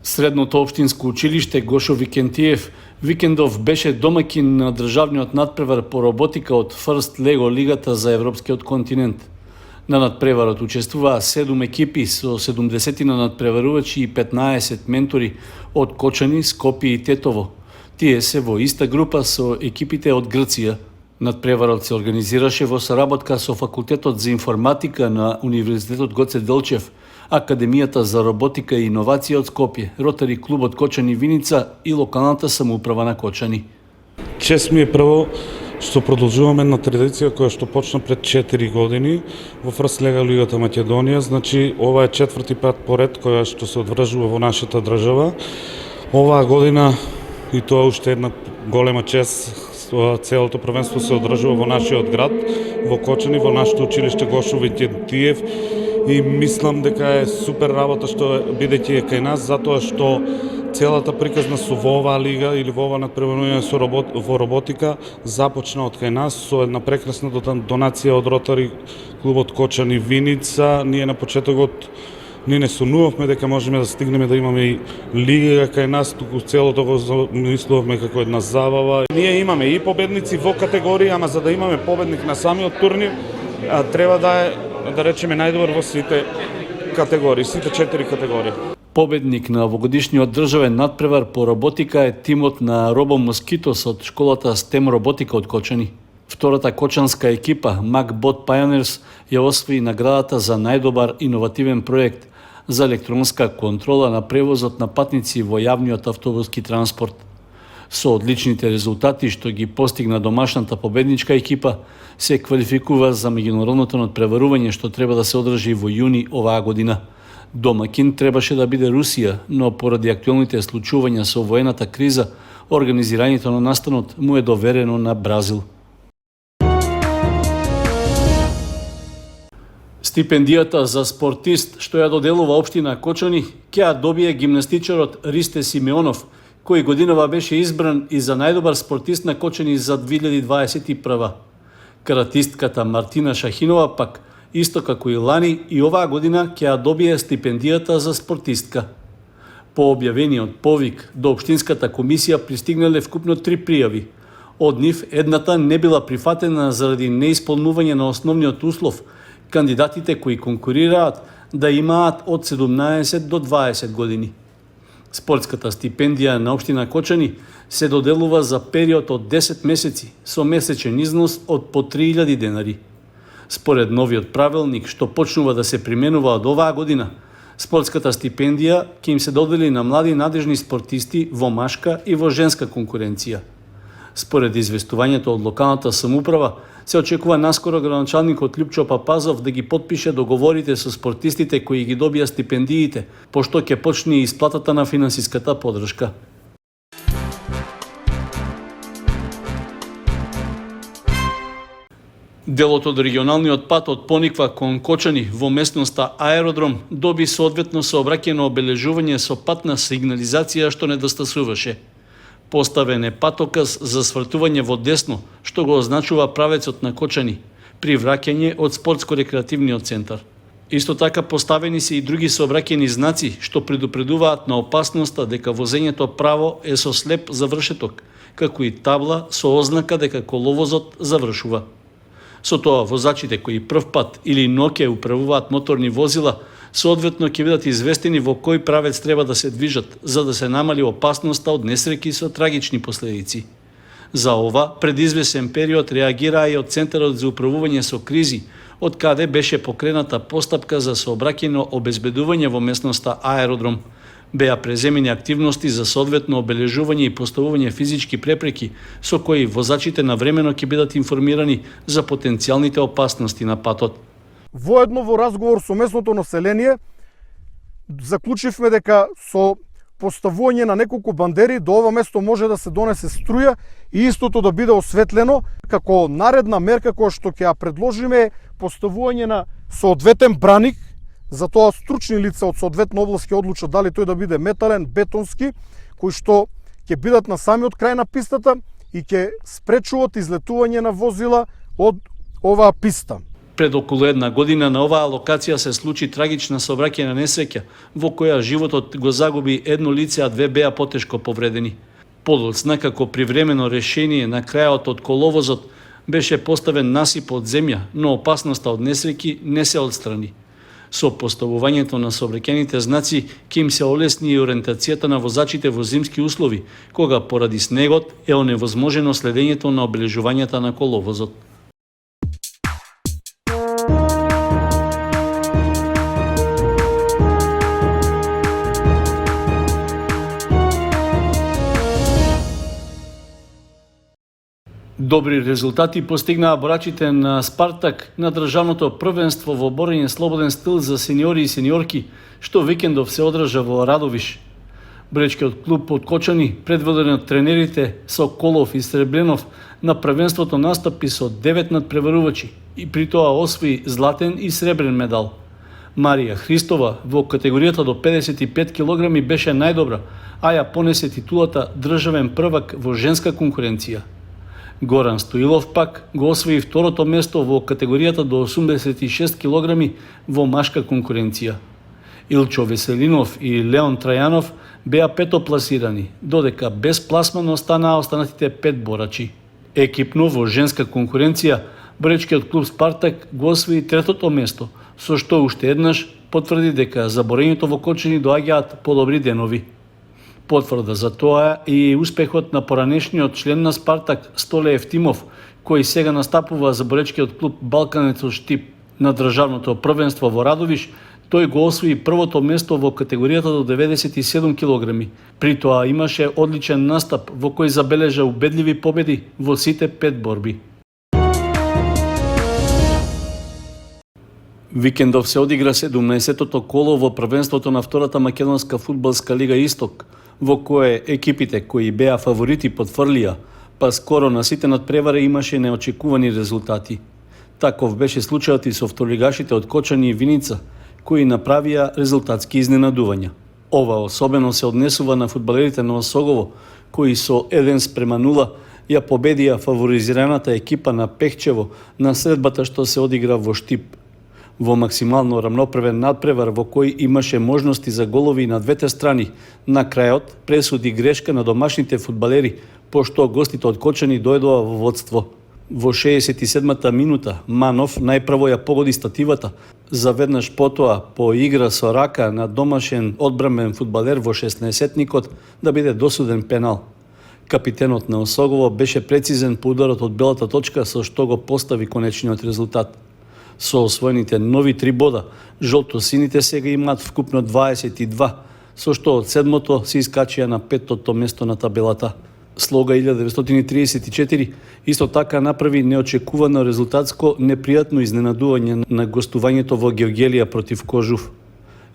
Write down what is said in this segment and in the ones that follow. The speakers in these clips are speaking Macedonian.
Средното општинско училиште Гошо Викентиев викендов беше домакин на државниот надпревар по роботика од First Lego лигата за европскиот континент. На надпреварот учествуваа 7 екипи со 70 на надпреварувачи и 15 ментори од Кочани, Скопје и Тетово. Тие се во иста група со екипите од Грција. Надпреварот се организираше во соработка со Факултетот за информатика на Универзитетот Гоце Делчев, Академијата за роботика и иновација од Скопје, Ротари клубот Кочани Виница и локалната самоуправа на Кочани. Чест ми е прво што продолжуваме една традиција која што почна пред 4 години во First Lego лигата Македонија. Значи, ова е 4ти пат поред која што се одвржува во нашата држава. Оваа година, и тоа уште една голема чест, целото првенство се одржува во нашиот град, во Кочани, во нашето училиште Гошо Викентиев. И мислам дека е супер работа што бидејќи е кај нас, затоа што целата приказна со во оваа лига или во ова надпреварување во роботика започна од кај нас со една прекрасна донација од Ротари клубот Кочани Виница. Ние на почетокот не сонувавме дека можеме да стигнеме да имаме и лига кај нас, туку целото го мислувавме како една забава. Ние имаме и победници во категорија, ама за да имаме победник на самиот турнир, треба да речеме најдобар во сите категории, сите 4 категории. Победник на овогодишниот државен надпревар по роботика е тимот на Робо Москитос од школата STEM роботика од Кочани. Втората кочанска екипа, MacBot Pioneers, ја освои наградата за најдобар иновативен проект за електронска контрола на превозот на патници во јавниот автобуски транспорт. Со одличните резултати што ги постигна домашната победничка екипа, се квалификува за меѓународното надпреварување што треба да се одржи во јуни оваа година. Домакин требаше да биде Русија, но поради актуелните случувања со воената криза, организирањето на настанот му е доверено на Бразил. Стипендијата за спортист што ја доделува општина Кочани ќе ја добие гимнастичарот Ристе Симеонов, кој годинава беше избран и за најдобар спортист на Кочани за 2021. Каратистката Мартина Шахинова пак, исто како и лани, и оваа година ќе ја добие стипендијата за спортистка. По објавениот повик до општинската комисија пристигнале вкупно 3 пријави. Од нив едната не била прифатена заради неисполнување на основниот услов кандидатите кои конкурираат да имаат од 17 до 20 години. Спортската стипендија на општина Кочани се доделува за период од 10 месеци со месечен износ од по 3000 денари. Според новиот правилник што почнува да се применува од оваа година, спортската стипендија ќе им се додели на млади надежни спортисти во машка и во женска конкуренција. Според известувањето од локалната самоуправа, се очекува наскоро градоначалникот Љупчо Папазов да ги потпише договорите со спортистите кои ги добија стипендиите, пошто ќе почне исплатата на финансиската поддршка. Делот од регионалниот пат од Пониква кон Кочани во местноста Аеродром доби соодветно сообраќајно обележување со патна сигнализација што недостасуваше. Поставен е патоказ за свртување во десно, што го означува правецот на Кочани, при враќање од спортско-рекреативниот центар. Исто така поставени се и други сообраќајни знаци што предупредуваат на опасноста дека возењето право е со слеп завршеток, како и табла со ознака дека коловозот завршува. Со тоа возачите кои прв пат или ноќе управуваат моторни возила, соодветно ќе бидат известени во кој правец треба да се движат, за да се намали опасноста од несреќи со трагични последици. За ова, пред извесен период реагираа и од Центарот за управување со кризи, од каде беше покрената постапка за сообраќајно обезбедување во местноста Аеродром. Беа преземени активности за соодветно обележување и поставување физички препреки со кои возачите навремено ќе бидат информирани за потенцијалните опасности на патот. Воедно во разговор со местното население заклучивме дека со поставување на неколку бандери до ова место може да се донесе струја и истото да биде осветлено. Како наредна мерка која што ќе ја предложиме поставување на соодветен браник, за тоа стручни лица од соодветна област ќе одлучат дали тој да биде метален, бетонски, кои што ќе бидат на самиот крај на пистата и ќе спречуваат излетување на возила од оваа писта. Пред околу една година на оваа локација се случи трагична сообраќајна несреќа, во која животот го загуби едно лице, а две беа потешко повредени. Подоцна, како привремено решение на крајот од коловозот, беше поставен насип од земја, но опасноста од несреќи не се отстрани. Со поставувањето на сообраќајните знаци ќе им се олесни и ориентацијата на возачите во зимски услови, кога поради снегот е оневозможено следењето на обележувањата на коловозот. Добри резултати постигнаа борачите на Спартак на државното првенство во борење слободен стил за сениори и сениорки, што викендов се одржа во Радовиш. Бречкиот клуб од Кочани, предводен од тренерите Соколов и Сребренов, на првенството настапи со 9 надпреварувачи и при тоа освои златен и сребрен медал. Марија Христова во категоријата до 55 кг беше најдобра, а ја понесе титулата државен првак во женска конкуренција. Горан Стоилов пак го освои второто место во категоријата до 86 кг во машка конкуренција. Илчо Веселинов и Леон Трајанов беа петопласирани, додека без пласман останаа останатите 5 борачи. Екипно во женска конкуренција, боречкиот клуб Спартак го освои третото место, со што уште еднаш потврди дека за борењето во Кочани доаѓаат подобри денови. Потврда за тоа и успехот на поранешниот член на Спартак Столе Евтимов, кој сега настапува за боречкиот клуб Балканец од Штип на државното првенство во Радовиш. Тој го освои првото место во категоријата до 97 кг. При тоа имаше одличен настап во кој забележа убедливи победи во сите 5 борби. Викендов се одигра 17-тото коло во првенството на втората македонска фудбалска лига Исток, во кое екипите кои беа фаворити потврлија, па скоро на сите надпревари имаше неочекувани резултати. Таков беше случајот и со второлигашите од Кочани и Виница, кои направија резултатски изненадувања. Ова особено се однесува на фудбалерите на Осогово, кои со 1:0 ја победија фаворизираната екипа на Пехчево на средбата што се одигра во Штип. Во максимално рамноправен надпревар во кој имаше можности за голови на двете страни, на крајот пресуди грешка на домашните фудбалери, пошто гостите од Кочани дојдоа во водство. Во 67-та минута Манов најпрво ја погоди стативата, заведнаш потоа по игра со рака на домашен одбранбен фудбалер во 16-никот да биде досуден пенал. Капитенот на Осогово беше прецизен по ударот од белата точка, со што го постави конечниот резултат. Со освоените нови 3 бода, жолто-сините сега имаат вкупно 22, со што од 7-то се искачија на 5-то место на табелата. Слога 1934 исто така направи неочекувано резултатско непријатно изненадување на гостувањето во Георгелија против Кожув.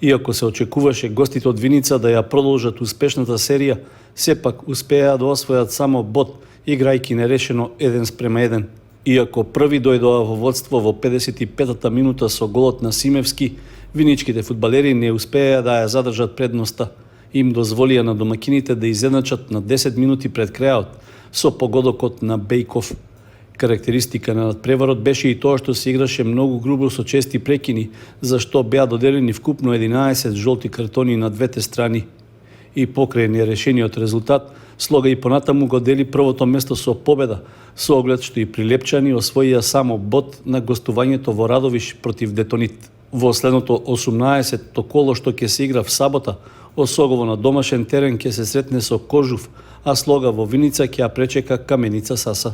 Иако се очекуваше гостите од Виница да ја продолжат успешната серија, сепак успеа да освојат само бод, играјки нерешено 1:1. Иако први дојдоа во водство во 55-та минута со голот на Симевски, виничките фудбалери не успеа да ја задржат предноста. Им дозволија на домакините да изедначат на 10 минути пред крајот со погодокот на Бејков. Карактеристика на надпреварот беше и тоа што се играше многу грубо со чести прекини, за што беа доделени вкупно 11 жолти картони на двете страни. И покрај нерешениот резултат, Слога и понатаму го дели првото место со победа, со оглед што и прилепчани освоија само бод на гостувањето во Радовиш против Детонит. Во следното 18-то коло што ќе се игра в сабота, Осогово на домашен терен ќе се сретне со Кожув, а Слога во Виница ќе ја пречека Каменица Саса.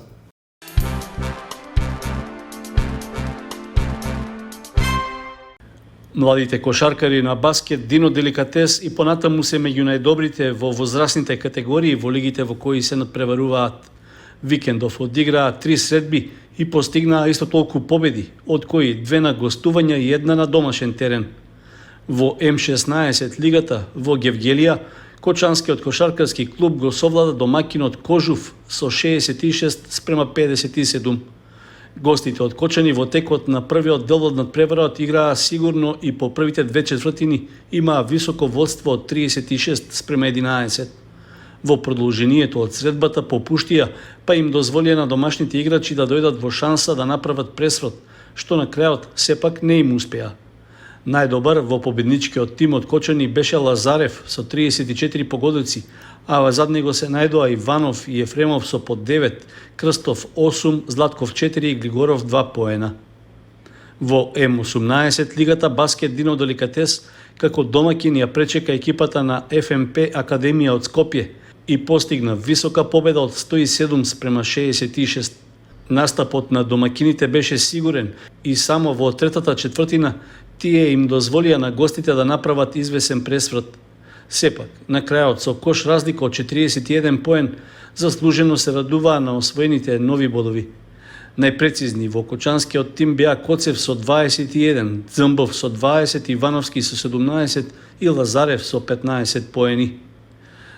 Младите кошаркари на баскет Дино Деликатес и понатаму се меѓу најдобрите во возрастните категории во лигите во кои се надпреваруваат. Викендов одиграа 3 средби и постигнаа исто толку победи, од кои 2 на гостувања и 1 на домашен терен. Во М16 лигата во Гевгелија, Кочанскиот кошаркарски клуб го совлада домакинот Кожув со 66:57. Гостите од Кочани во текот на првиот дел од надпреварот играа сигурно и по првите 2 четвртини имаа високо водство од 36:11. Во продолжението од средбата попуштија, па им дозволија на домашните играчи да дојдат во шанса да направат пресврот, што на крајот сепак не им успеа. Најдобар во победничкиот тим од Кочани беше Лазарев со 34 погодоци, а зад него се најдоа Иванов и Ефремов со по 9, Крстов 8, Златков 4 и Глигоров 2 поена. Во М18 лигата Баскет Дино Деликатес како домаќин ја пречека екипата на ФМП Академија од Скопје и постигна висока победа од 107 спрема 66. Настапот на домаќините беше сигурен и само во третата четвртина тие им дозволија на гостите да направат извесен пресврт. Сепак, на крајот со кош разлика од 41 поен, заслужено се радуваа на освоените нови бодови. Најпрецизни во кочанскиот тим беа Коцев со 21, Дзмбов со 20, Ивановски со 17 и Лазарев со 15 поени.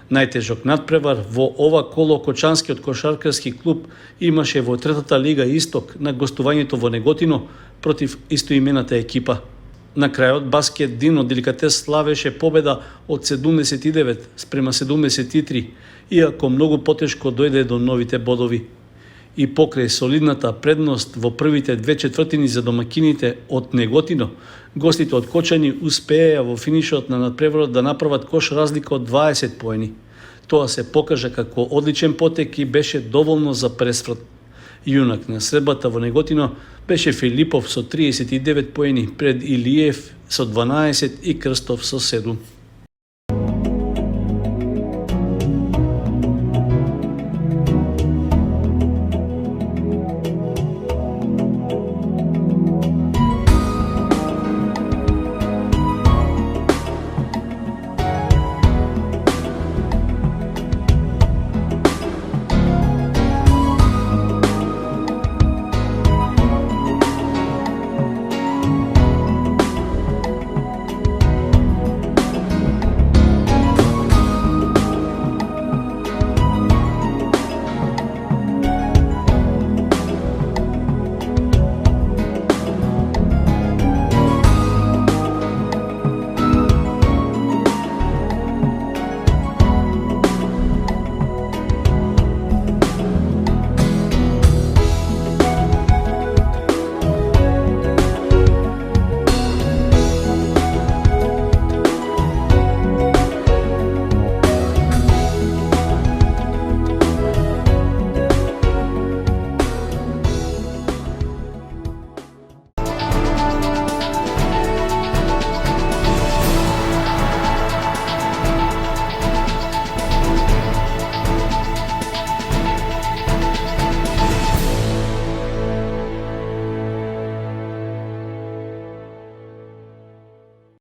Најтежок надпревар во ова коло кочанскиот кошаркарски клуб имаше во третата лига Исток на гостувањето во Неготино против истоимената екипа. На крајот Баскет Дино Деликатес славеше победа од 79 спрема 73, иако многу потешко дојде до новите бодови. И покрај солидната предност во првите две четвртини за домакините од Неготино, гостите од Кочани успееја во финишот на надпреварот да направат кош разлика од 20 поени. Тоа се покажа како одличен потек и беше доволно за пресврт. Јунак на средбата во Неготино беше Филипов со 39 поени пред Илиев со 12 и Крстов со 7.